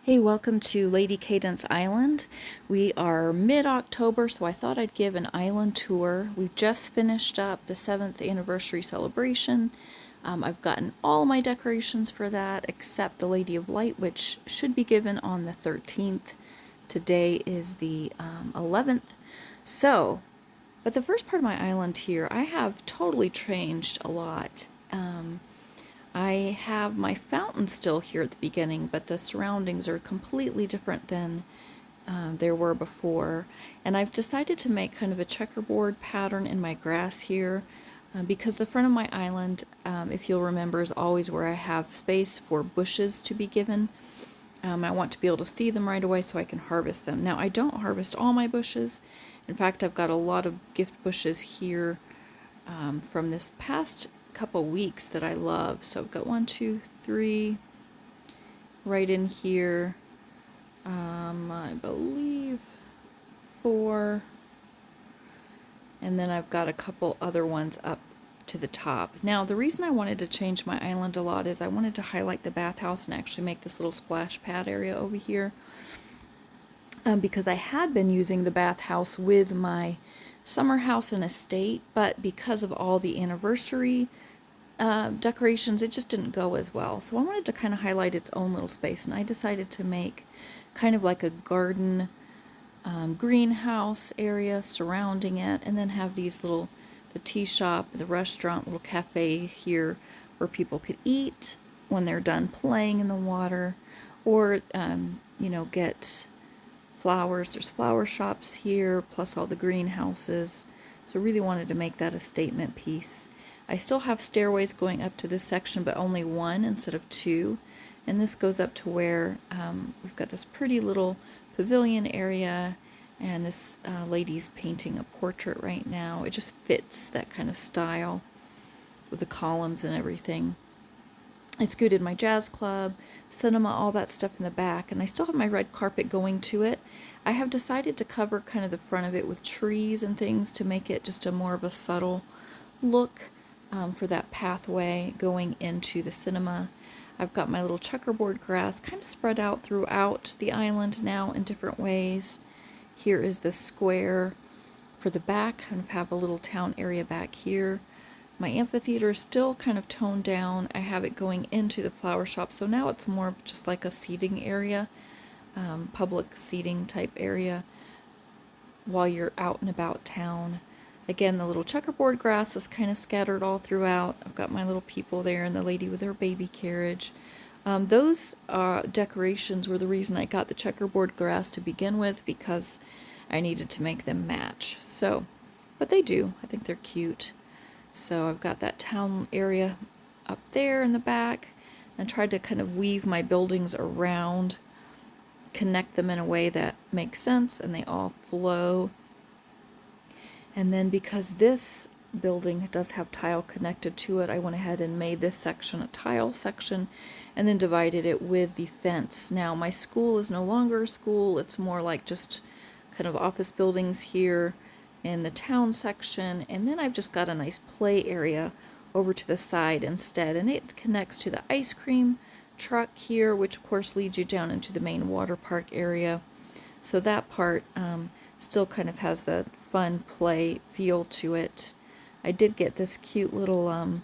Hey, welcome to Lady Cadence Island. We are mid-October, so I thought I'd give an island tour. We've just finished up the 7th anniversary celebration. I've gotten all my decorations for that except the Lady of Light, which should be given on the 13th. Today is the 11th. But the first part of my island here, I have totally changed a lot. I have my fountain still here at the beginning, but the surroundings are completely different than there were before. And I've decided to make kind of a checkerboard pattern in my grass here because the front of my island, if you'll remember, is always where I have space for bushes to be given. I want to be able to see them right away so I can harvest them. Now, I don't harvest all my bushes. In fact, I've got a lot of gift bushes here from this past couple weeks that I love. So I've got 1, 2, 3 right in here. I believe 4. And then I've got a couple other ones up to the top. Now, the reason I wanted to change my island a lot is I wanted to highlight the bathhouse and actually make this little splash pad area over here. Because I had been using the bathhouse with my summer house and estate, but because of all the anniversary decorations, it just didn't go as well. So I wanted to kind of highlight its own little space, and I decided to make kind of like a garden greenhouse area surrounding it, and then have these little, the tea shop, the restaurant, little cafe here where people could eat when they're done playing in the water, or you know, get flowers. There's flower shops here, plus all the greenhouses. So really wanted to make that a statement piece. I still have stairways going up to this section, but only 1 instead of 2. And this goes up to where we've got this pretty little pavilion area, and this lady's painting a portrait right now. It just fits that kind of style with the columns and everything. I scooted my jazz club, cinema, all that stuff in the back, and I still have my red carpet going to it. I have decided to cover kind of the front of it with trees and things to make it just a more of a subtle look for that pathway going into the cinema. I've got my little checkerboard grass kind of spread out throughout the island now in different ways. Here is the square for the back, kind of have a little town area back here. My amphitheater is still kind of toned down. I have it going into the flower shop, so now it's more of just like a seating area, public seating type area while you're out and about town. Again, the little checkerboard grass is kind of scattered all throughout. I've got my little people there and the lady with her baby carriage. Those decorations were the reason I got the checkerboard grass to begin with, because I needed to make them match. So, but they do. I think they're cute. So I've got that town area up there in the back, and tried to kind of weave my buildings around, connect them in a way that makes sense, and they all flow. And then because this building does have tile connected to it, I went ahead and made this section a tile section, and then divided it with the fence. Now my school is no longer a school, it's more like just kind of office buildings here in the town section, and then I've just got a nice play area over to the side instead, and it connects to the ice cream truck here, which of course leads you down into the main water park area. So that part still kind of has the fun play feel to it. I did get this cute little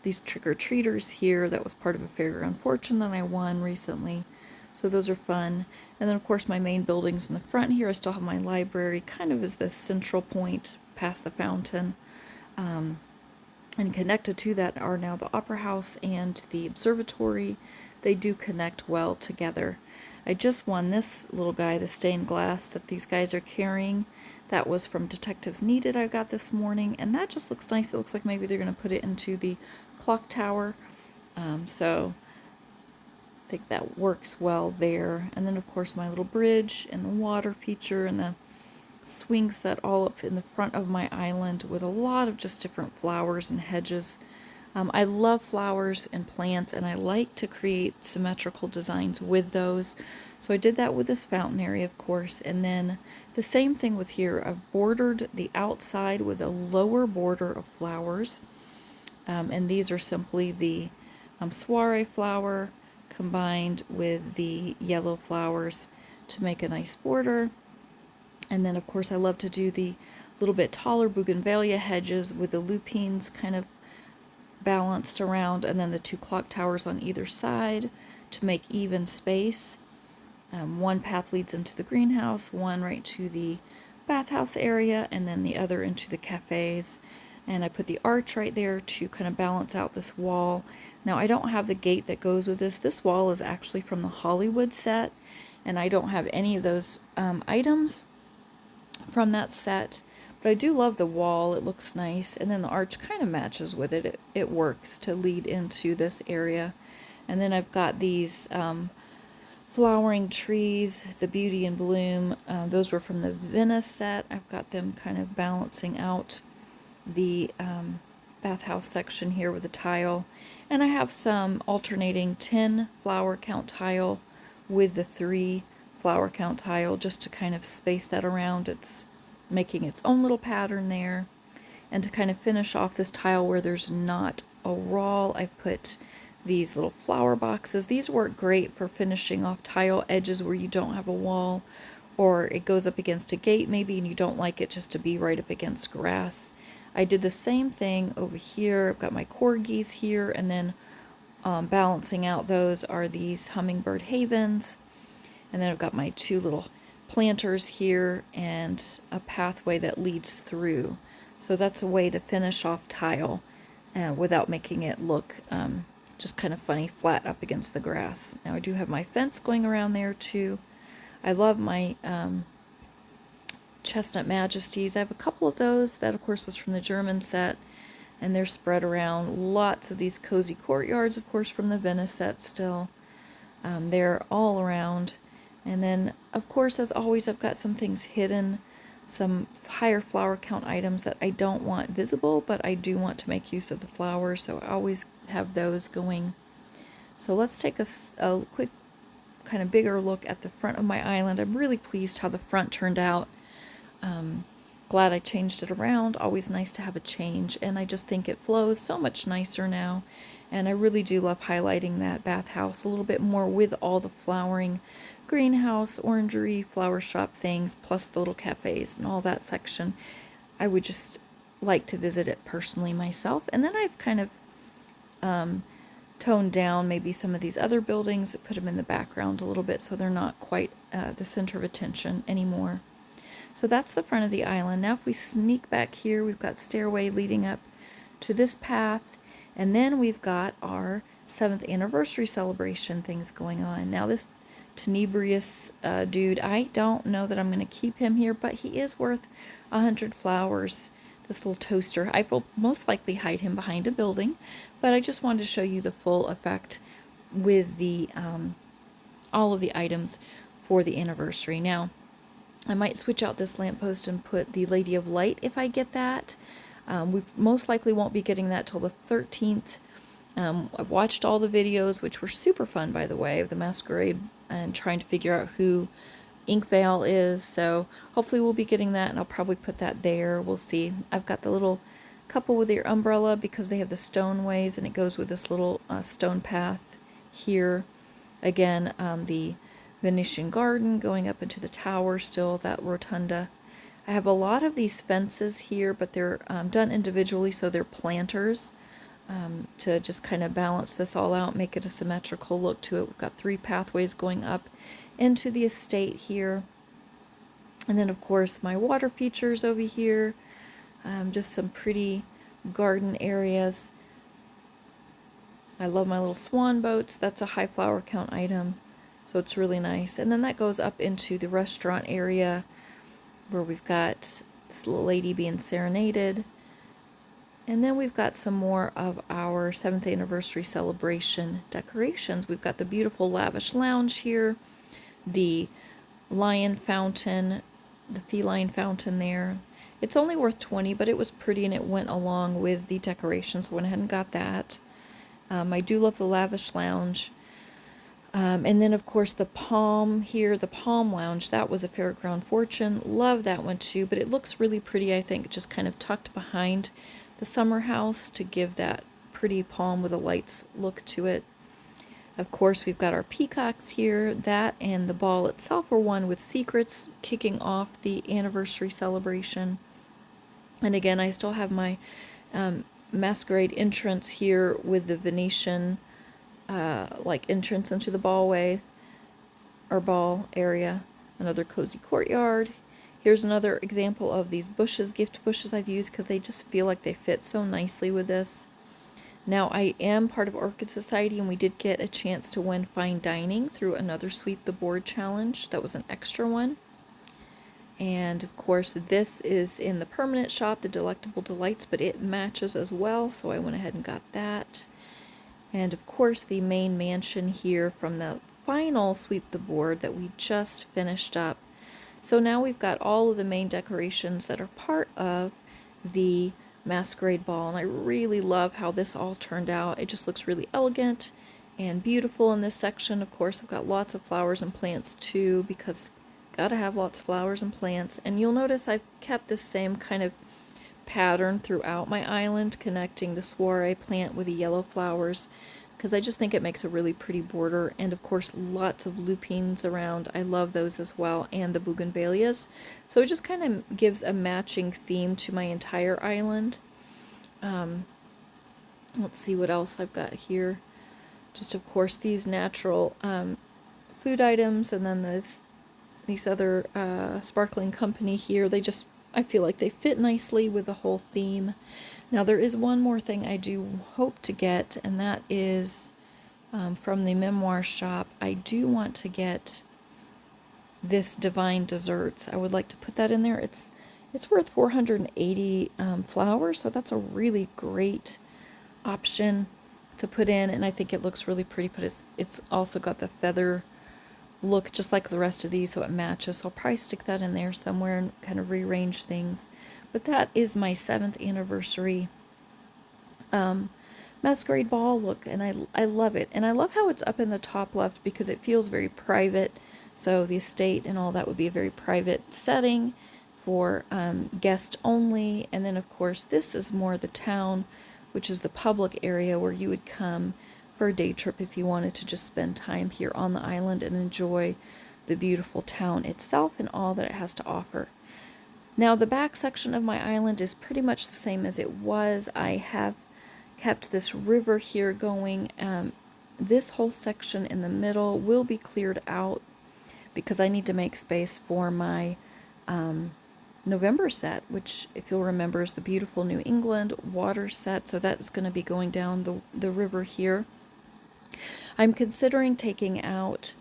these trick-or-treaters here that was part of a Fairground Fortune that I won recently. So those are fun. And then of course my main buildings in the front here, I still have my library kind of as the central point past the fountain. And connected to that are now the Opera House and the observatory. They do connect well together. I just won this little guy, the stained glass that these guys are carrying. That was from Detectives Needed I got this morning, and that just looks nice. It looks like maybe they're going to put it into the clock tower. So I think that works well there. And then of course my little bridge and the water feature and the swing set all up in the front of my island with a lot of just different flowers and hedges. I love flowers and plants, and I like to create symmetrical designs with those. So I did that with this fountain area, of course, and then the same thing with here. I've bordered the outside with a lower border of flowers, and these are simply the soiree flower, combined with the yellow flowers to make a nice border. And then of course I love to do the little bit taller bougainvillea hedges with the lupines kind of balanced around, and then the 2 clock towers on either side to make even space. One path leads into the greenhouse, one right to the bathhouse area, and then the other into the cafes. And I put the arch right there to kind of balance out this wall. Now I don't have the gate that goes with this. This wall is actually from the Hollywood set, and I don't have any of those items from that set. But I do love the wall. It looks nice, and then the arch kind of matches with it. It works to lead into this area. And then I've got these flowering trees, the Beauty and Bloom. Those were from the Venice set. I've got them kind of balancing out the bathhouse section here with a tile. And I have some alternating 10 flower count tile with the 3 flower count tile just to kind of space that around. It's making its own little pattern there. And to kind of finish off this tile where there's not a wall, I've put these little flower boxes. These work great for finishing off tile edges where you don't have a wall, or it goes up against a gate maybe and you don't like it just to be right up against grass. I did the same thing over here. I've got my corgis here, and then balancing out those are these hummingbird havens. And then I've got my 2 little planters here and a pathway that leads through. So that's a way to finish off tile without making it look just kind of funny flat up against the grass. Now I do have my fence going around there too. I love my Chestnut Majesties. I have a couple of those. That of course was from the German set, and they're spread around. Lots of these cozy courtyards, of course, from the Venice set still. They're all around. And then of course, as always, I've got some things hidden, some higher flower count items that I don't want visible, but I do want to make use of the flowers, so I always have those going. So let's take a quick kind of bigger look at the front of my island. I'm really pleased how the front turned out. Glad I changed it around. Always nice to have a change, and I just think it flows so much nicer now. And I really do love highlighting that bathhouse a little bit more with all the flowering greenhouse, orangery, flower shop things, plus the little cafes and all that section. I would just like to visit it personally myself. And then I've kind of toned down maybe some of these other buildings, put them in the background a little bit so they're not quite the center of attention anymore. So that's the front of the island. Now if we sneak back here, we've got stairway leading up to this path, and then we've got our 7th anniversary celebration things going on. Now this tenebrious dude, I don't know that I'm going to keep him here, but he is worth 100 flowers. This little toaster. I will most likely hide him behind a building, but I just wanted to show you the full effect with the all of the items for the anniversary. Now I might switch out this lamppost and put the Lady of Light if I get that. We most likely won't be getting that till the 13th. I've watched all the videos, which were super fun, by the way, of the Masquerade and trying to figure out who Inkvale is. So hopefully we'll be getting that, and I'll probably put that there. We'll see. I've got the little couple with their umbrella because they have the stoneways, and it goes with this little stone path here. Again, the Venetian garden going up into the tower still, that rotunda. I have a lot of these fences here, but they're done individually, so they're planters to just kind of balance this all out, make it a symmetrical look to it. We've got 3 pathways going up into the estate here. And then of course my water features over here, just some pretty garden areas. I love my little swan boats. That's a high flower count item, so it's really nice. And then that goes up into the restaurant area where we've got this little lady being serenaded. And then we've got some more of our 7th anniversary celebration decorations. We've got the beautiful lavish lounge here, the lion fountain, the feline fountain there. It's only worth 20, but it was pretty and it went along with the decorations, so I went ahead and got that. I do love the lavish lounge. And then of course the palm here, the palm lounge, that was a Fairground Fortune. Love that one too, but it looks really pretty, I think, just kind of tucked behind the summer house to give that pretty palm with a lights look to it. Of course, we've got our peacocks here. That and the ball itself are one with secrets kicking off the anniversary celebration. And again, I still have my masquerade entrance here with the Venetian like entrance into the ballway or ball area. Another cozy courtyard. Here's another example of these bushes, gift bushes I've used because they just feel like they fit so nicely with this. Now, I am part of Orchid Society, and we did get a chance to win fine dining through another Sweep the Board challenge. That was an extra one. And of course, this is in the permanent shop, the Delectable Delights, but it matches as well, so I went ahead and got that. And of course, the main mansion here from the final Sweep the Board that we just finished up. So now we've got all of the main decorations that are part of the Masquerade Ball, and I really love how this all turned out. It just looks really elegant and beautiful in this section. Of course, I've got lots of flowers and plants too, because gotta have lots of flowers and plants. And you'll notice I've kept the same kind of pattern throughout my island, connecting the soiree plant with the yellow flowers, because I just think it makes a really pretty border. And of course, lots of lupines around. I love those as well, and the bougainvilleas. So it just kind of gives a matching theme to my entire island. Let's see what else I've got here. Just of course these natural food items, and then these other sparkling company here. I feel like they fit nicely with the whole theme. Now there is one more thing I do hope to get, and that is from the memoir shop. I do want to get this Divine Desserts. I would like to put that in there. It's worth 480 flowers, so that's a really great option to put in, and I think it looks really pretty, but it's also got the feather look just like the rest of these, so it matches. So I'll probably stick that in there somewhere and kind of rearrange things. But that is my 7th anniversary Masquerade Ball look, and I love it. And I love how it's up in the top left because it feels very private. So the estate and all that would be a very private setting for guest only. And then of course this is more the town, which is the public area where you would come for a day trip if you wanted to just spend time here on the island and enjoy the beautiful town itself and all that it has to offer. Now the back section of my island is pretty much the same as it was. I have kept this river here going. This whole section in the middle will be cleared out because I need to make space for my November set, which, if you'll remember, is the beautiful New England water set. So that's going to be going down the river here. I'm considering taking out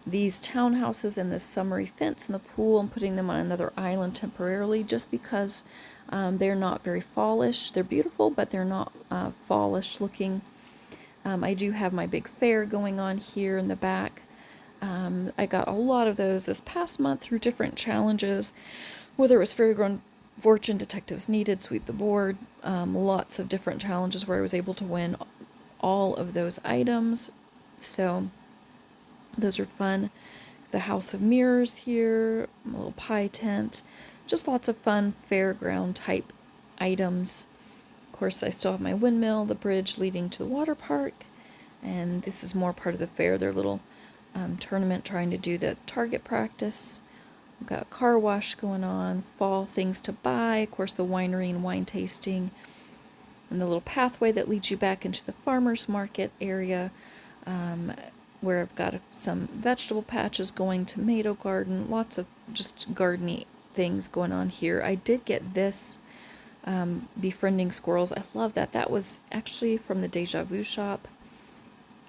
these townhouses and this summery fence and the pool and putting them on another island temporarily, just because they're not very fallish. They're beautiful, but they're not fallish looking. I do have my big fair going on here in the back. I got a lot of those this past month through different challenges, whether it was Fairy Grown Fortune, Detectives Needed, Sweep the Board, lots of different challenges where I was able to win all of those items. So those are fun. The House of Mirrors here, a little pie tent, just lots of fun fairground type items. Of course, I still have my windmill, the bridge leading to the water park, and this is more part of the fair, their little tournament trying to do the target practice. We've got a car wash going on, fall things to buy, of course the winery and wine tasting, and the little pathway that leads you back into the farmer's market area, where I've got some vegetable patches going, tomato garden, lots of just gardening things going on here. I did get this Befriending Squirrels. I love that. That was actually from the Deja Vu shop.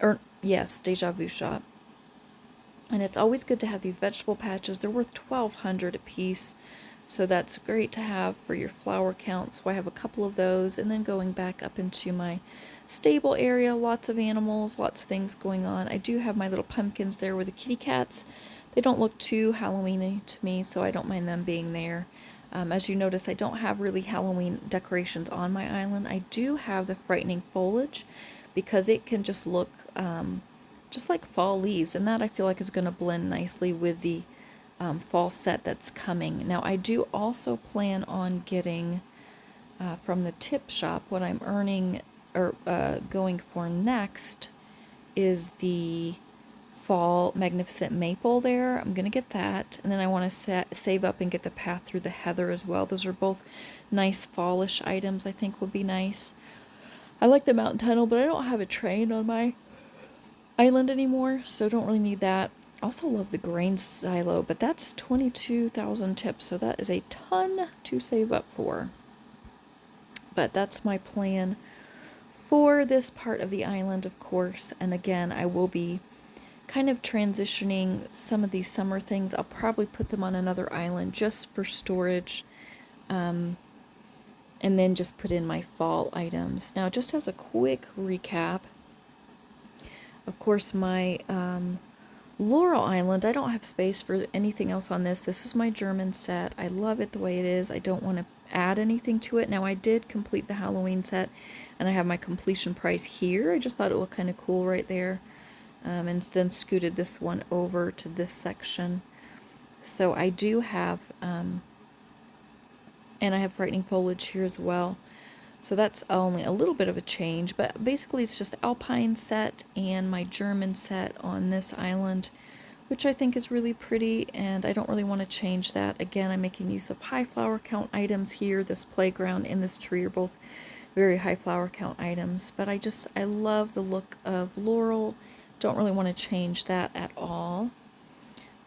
Or, yes, Deja Vu shop. And it's always good to have these vegetable patches. They're worth $1,200 a piece. So that's great to have for your flower count. So I have a couple of those. And then going back up into my stable area, lots of animals, lots of things going on. I do have my little pumpkins there with the kitty cats. They don't look too Halloween-y to me, so I don't mind them being there. As you notice, I don't have really Halloween decorations on my island. I do have the frightening foliage because it can just look just like fall leaves, and that I feel like is going to blend nicely with the fall set that's coming. Now I do also plan on getting from the tip shop what I'm earning or going for next is the fall magnificent maple there. I'm gonna get that, and then I want to save up and get the path through the heather as well. Those are both nice fallish items I think will be nice. I like the mountain tunnel, but I don't have a train on my island anymore, so don't really need that. Also love the grain silo, but that's 22,000 tips, so that is a ton to save up for. But that's my plan for this part of the island, of course. And again, I will be kind of transitioning some of these summer things. I'll probably put them on another island just for storage, and then just put in my fall items. Now, just as a quick recap, of course, my Laurel Island, I don't have space for anything else on this. This is my German set. I love it the way it is. I don't want to add anything to it. Now, I did complete the Halloween set, and I have my completion price here. I just thought it looked kind of cool right there. And then scooted this one over to this section. So I do have, and I have Frightening Foliage here as well. So that's only a little bit of a change, but basically it's just the Alpine set and my German set on this island, which I think is really pretty, and I don't really want to change that. Again, I'm making use of high flower count items here. This playground and this tree are both very high flower count items, but I love the look of Laurel. Don't really want to change that at all.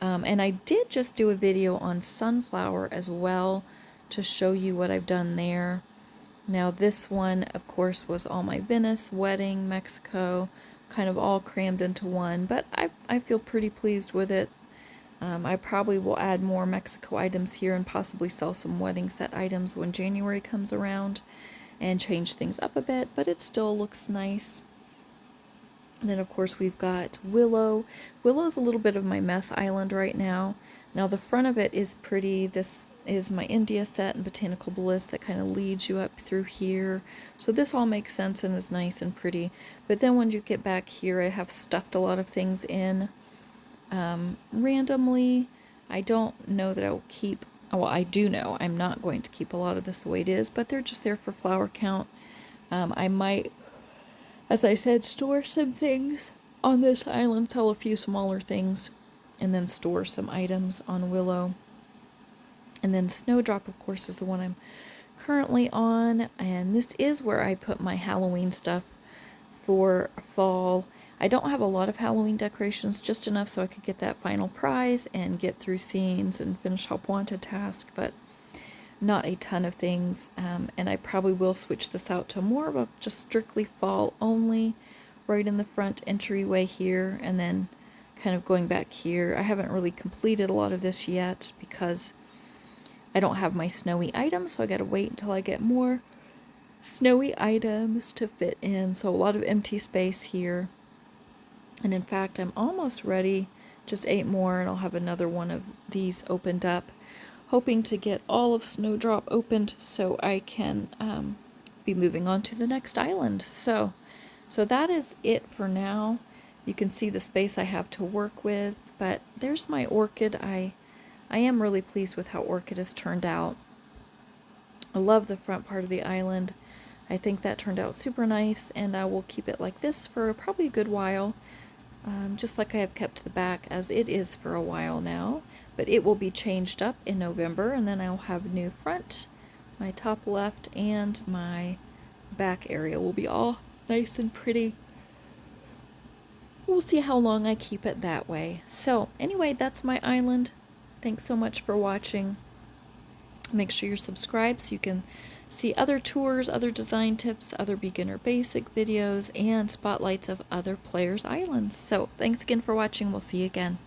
And I did just do a video on Sunflower as well to show you what I've done there. Now this one, of course, was all my Venice, Wedding, Mexico, kind of all crammed into one, but I feel pretty pleased with it. I probably will add more Mexico items here and possibly sell some wedding set items when January comes around and change things up a bit, but it still looks nice. And then, of course, we've got Willow. Willow's a little bit of my mess island right now. Now, the front of it is pretty. This is my India set and Botanical Bliss that kind of leads you up through here. So this all makes sense and is nice and pretty. But then when you get back here, I have stuffed a lot of things in randomly. I don't know that I will keep, well, I do know I'm not going to keep a lot of this the way it is, but they're just there for flower count. I might, as I said, store some things on this island, sell a few smaller things, and then store some items on Willow. And then Snowdrop, of course, is the one I'm currently on, and this is where I put my Halloween stuff for fall. I don't have a lot of Halloween decorations, just enough so I could get that final prize and get through scenes and finish Help Wanted task, but not a ton of things. And I probably will switch this out to more of a just strictly fall only, right in the front entryway here, and then kind of going back here. I haven't really completed a lot of this yet because I don't have my snowy items, so I gotta wait until I get more snowy items to fit in. So a lot of empty space here. And in fact, I'm almost ready. Just 8 more and I'll have another one of these opened up. Hoping to get all of Snowdrop opened so I can be moving on to the next island. So that is it for now. You can see the space I have to work with, but there's my orchid. I am really pleased with how Orchid has turned out. I love the front part of the island. I think that turned out super nice, and I will keep it like this for probably a good while, just like I have kept the back as it is for a while now. But it will be changed up in November, and then I'll have a new front, my top left, and my back area will be all nice and pretty. We'll see how long I keep it that way. So anyway, that's my island. Thanks so much for watching. Make sure you're subscribed so you can see other tours, other design tips, other beginner basic videos, and spotlights of other players' islands. So thanks again for watching. We'll see you again.